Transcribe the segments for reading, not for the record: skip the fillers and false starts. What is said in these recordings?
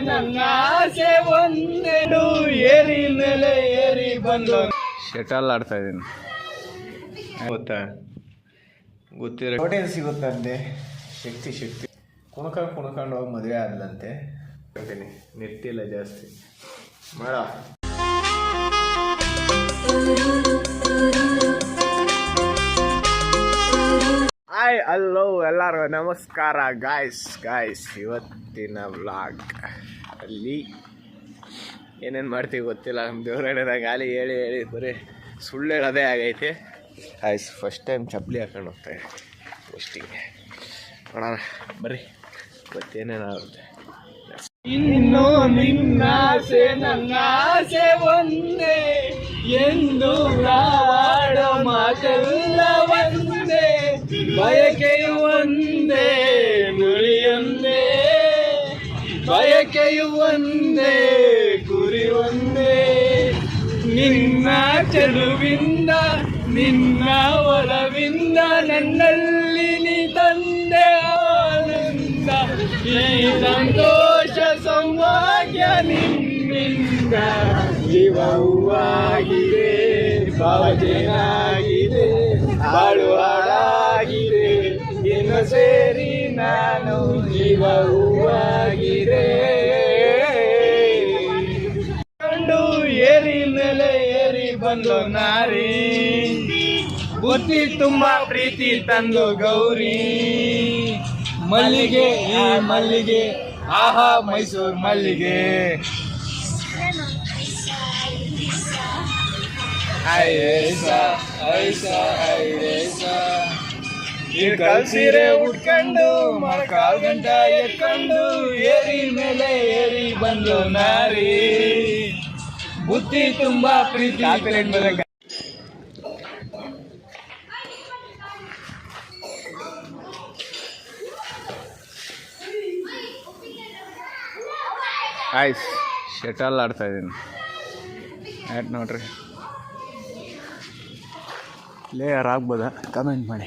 ನನ್ನ ಆಸೆ ಒಂದೆರಡು ಏರಿ ಮೇಲೆ ಏರಿ ಬಂದು ಶಟಲ್ ಆಡ್ತಾ ಇದ್ದೀನಿ. ಗೊತ್ತಾ? ಗೊತ್ತಿರೋ ಹೋಟೆಲ್ ಸಿಗುತ್ತಂತೆ. ಶಕ್ತಿ ಕುಣ್ಕೊಂಡು ಹೋಗಿ ಮದುವೆ ಆದ್ಲಂತೆ. ಹೇಳ್ತೀನಿ, ನೆಟ್ಟಿಲ್ಲ ಜಾಸ್ತಿ ಮಾಡ. ಹಾಯ್ ಹಲೋ ಎಲ್ಲರಿಗೂ ನಮಸ್ಕಾರ ಗಾಯ್ಸ್. ಇವತ್ತಿನ ವ್ಲಾಗ್ ಅಲ್ಲಿ ಏನೇನು ಮಾಡ್ತೀವಿ ಗೊತ್ತಿಲ್ಲ. ನಮ್ಮ ದೇವ್ರಣ್ಣದಾಗ ಗಾಲಿ ಹೇಳಿ ಬರೀ ಸುಳ್ಳು ಹೇಳೋದೇ ಆಗೈತೆ. ಗಾಯ್ಸ್ ಫಸ್ಟ್ ಟೈಮ್ ಚಪ್ಪಲಿ ಹಾಕೊಂಡು ಹೋಗ್ತಾ ಇದೆ ಪೋಸ್ಟಿಗೆ. ನೋಡೋಣ ಬರ್ರಿ ಇವತ್ತೇನೇನಾಗುತ್ತೆ. ಇನ್ನು ನಿನ್ನಾಸೆ ನನ್ನ ಆಸೆ ಒಂದೇ ಎಂದು ಆಡೋ ಮಾತೆಲ್ಲ ಒಂದೇ, ಬಯಕೆಯು ಒಂದೇ ನುಡಿಯೊಂದೇ, ಬಯಕೆಯು ಒಂದೇ ಗುರಿ ಒಂದೇ. ನಿನ್ನ ಚೆಲುವಿಂದ ನಿನ್ನ ಒಲವಿಂದ ನನ್ನಲ್ಲಿ ನೀ ತಂದೆ ಆನಂದ, ಈ ಸಂತೋಷ ಸೌಭಾಗ್ಯ ನಿನ್ನಿಂದ ಜೀವವಾಗಿದೆ, ಭಾವಜನಾಗಿದೆ, ಬಾಳು ಹಾಡಾಗಿದೆ, ಇನ್ನು ಸೇರಿ ನಾನು ಜೀವವಾಗಿದೆ. ಕಂಡು ಏರಿ ಮೇಲೆ ಏರಿ ಬಂದು ನಾರಿ, ಬುದ್ಧಿ ತುಂಬಾ ಪ್ರೀತಿ ತಂದು ಗೌರಿ, ಮಲ್ಲಿಗೆ ಈ ಮಲ್ಲಿಗೆ ಆಹಾ ಮೈಸೂರು ಮಲ್ಲಿಗೆ. ಈ ಕಲ್ಸಿರೆ ಉಟ್ಕೊಂಡು ಮೊಳಕಾಲ್ ಗಂಟ ಎತ್ಕೊಂಡು ಏರಿ ಮೇಲೆ ಏರಿ ಬಂದು ನಾರಿ, ಬುದ್ಧಿ ತುಂಬಾ ಪ್ರೀತಿ ಆಯ್ಸ್ ಶಟಲ್ ಆಡ್ತಾ ಇದ್ದೀನಿ. ಆಯ್ತು ನೋಡ್ರಿ, ಲೇಯರ್ ಆಗ್ಬೋದಾ ಕಮೆಂಟ್ ಮಾಡಿ.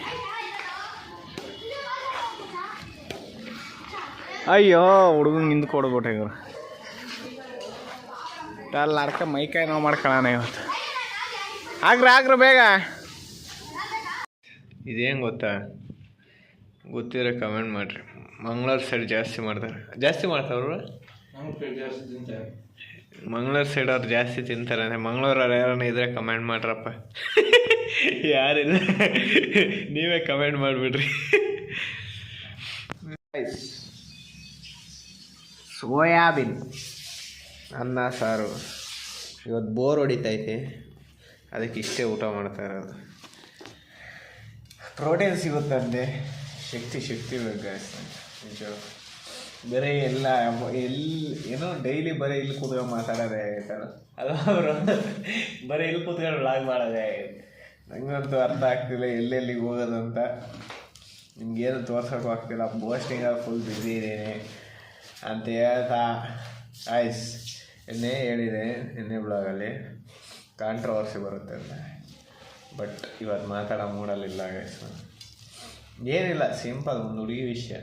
ಅಯ್ಯೋ ಹುಡುಗಂಗೆ ಹಿಂದೆ ಕೊಡ್ಬಿಟ್ಟೆ ಇವರು. ಅಲ್ಲಿ ಆಡ್ಕ ಮೈಕಾಯಿ ನೋವು ಮಾಡ್ಕೊಳ್ಳೋಣ ಇವತ್ತು. ಆಗ್ರ ಬೇಗ. ಇದೇನು ಗೊತ್ತಾ? ಗೊತ್ತಿರೋ ಕಮೆಂಟ್ ಮಾಡಿರಿ. ಮಂಗಳೂರು ಸೈಡ್ ಜಾಸ್ತಿ ಮಾಡ್ತಾವ್ರು. ಮಂಗಳೂರು ಸೈಡ್ ಅವ್ರು ಜಾಸ್ತಿ ತಿಂತಾರೆ. ಮಂಗಳೂರವ್ರು ಯಾರನ್ನ ಇದ್ರೆ ಕಮೆಂಟ್ ಮಾಡ್ರಪ್ಪ. ಯಾರಿಲ್ಲ ನೀವೇ ಕಮೆಂಟ್ ಮಾಡಿಬಿಡ್ರಿ. ಸೋಯಾಬೀನ್ ಅನ್ನ ಸಾರು. ಇವತ್ತು ಬೋರ್ ಹೊಡಿತೈತೆ, ಅದಕ್ಕೆ ಇಷ್ಟೇ ಊಟ ಮಾಡ್ತಾ ಇರೋದು. ಪ್ರೋಟೀನ್ ಸಿಗುತ್ತಂತೆ. ಶಕ್ತಿ ಬೇಕು ನಿಜ. ಬರೀ ಏನೋ ಡೈಲಿ ಬರೀ ಇಲ್ಲಿ ಕೂತ್ಕೊಂಡು ಮಾತಾಡೋದೇ ಆಗೈತಲ್ಲ ಅದು. ಅವರು ಬರೀ ಇಲ್ಲಿ ಕೂತ್ಕೊಂಡು ವ್ಲಾಗ್ ಮಾಡೋದೇ ಆಗೈತೆ. ನಂಗಂತೂ ಅರ್ಥ ಆಗ್ತಿಲ್ಲ ಎಲ್ಲೆಲ್ಲಿಗೆ ಹೋಗೋದು ಅಂತ. ನಿಮ್ಗೇನು ತೋರ್ಸೋಕ್ಕೂ ಆಗ್ತಿಲ್ಲ. ಬೋಸ್ಟಿಂಗಾಗಿ ಫುಲ್ ಬ್ಯುಸಿ ಇದ್ದೀನಿ ಅಂತ ಹೇಳ್ತಾ ಆಯ್ಸ್ ಹೇಳಿದೆ ಎಣ್ಣೆ ಬ್ಲಾಗಲ್ಲಿ ಕಾಂಟ್ರವರ್ಸಿ ಬರುತ್ತೆ ಅಂತ. ಬಟ್ ಇವತ್ತು ಮಾತಾಡೋ ಮೂಡಲ್ಲಿಲ್ಲ ಗೈಸ್. ಏನಿಲ್ಲ, ಸಿಂಪಲ್ ಒಂದು ಹುಡುಗಿ ವಿಷಯ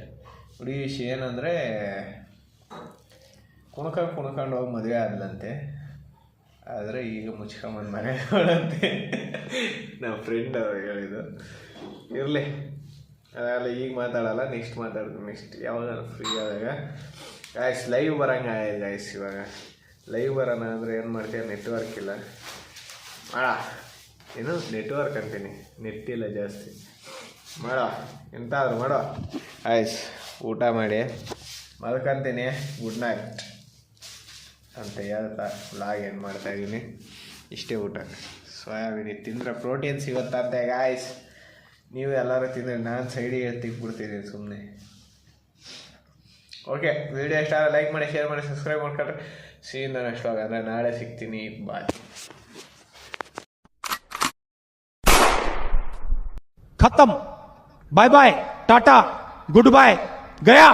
ಏನಂದರೆ, ಕುಣ್ಕೊಂಡು ಹೋಗಿ ಮದುವೆ ಆದ್ಲಂತೆ. ಆದರೆ ಈಗ ಮುಚ್ಕೊಂಬಂದು ಮನೆ ನೋಡಂತೆ. ನಮ್ಮ ಫ್ರೆಂಡ್ ಅವ್ರು ಹೇಳಿದ್ದು. ಇರಲಿ, ಅದೆಲ್ಲ ಈಗ ಮಾತಾಡಲ್ಲ, ನೆಕ್ಸ್ಟ್ ಮಾತಾಡ್ತೀನಿ. ನೆಕ್ಸ್ಟ್ ಯಾವಾಗಾದ್ರು ಫ್ರೀ ಆದಾಗ ಗಾಯ್ಸ್ ಲೈವ್ ಬರೋಂಗೆ ಆಗಿದೆ ಗಾಯ್ಸ್. ಇವಾಗ ಲೈವ್ ಬರೋಣ ಅಂದರೆ ಏನು ಮಾಡ್ತೀಯ, ನೆಟ್ವರ್ಕ್ ಇಲ್ಲ. ಏನು ನೆಟ್ವರ್ಕ್ ಅಂತೀನಿ, ನೆಟ್ ಇಲ್ಲ ಜಾಸ್ತಿ. ಎಂತಾದರೂ ಮಾಡೋ ಆಯ್ಸ್. ಊಟ ಮಾಡಿ ಮಲ್ಕೊಂತೀನಿ. ಗುಡ್ ನೈಟ್ ಅಂತ ಹೇಳ್ತಾ ವ್ಲಾಗ್ ಏನು ಮಾಡ್ತಾಯಿದ್ದೀನಿ. ಇಷ್ಟೇ ಊಟ. ಸೋಯಾಬೀನ್ ತಿಂದರೆ ಪ್ರೋಟೀನ್ ಸಿಗುತ್ತಂತೆ ಗಾಯ್ಸ್. ನೀವು ಎಲ್ಲರೂ ತಿಂದರೆ ನಾನು ಸೈಡಿಗೆ ತಿಕ್ಬಿಡ್ತೀನಿ ಸುಮ್ಮನೆ. ಓಕೆ, ವಿಡಿಯೋ ಇಷ್ಟ ಆದರೆ ಲೈಕ್ ಮಾಡಿ, ಶೇರ್ ಮಾಡಿ, ಸಬ್ಸ್ಕ್ರೈಬ್ ಮಾಡ್ಕೊಂಡ್ರೆ ಸೀನ್ ನೆಕ್ಸ್ಟ್ ವ್ಲಾಗ್. ಅಂದರೆ ನಾಳೆ ಸಿಗ್ತೀನಿ. ಬಾಯ್. खत्म. Bye bye, tata, good bye, गया.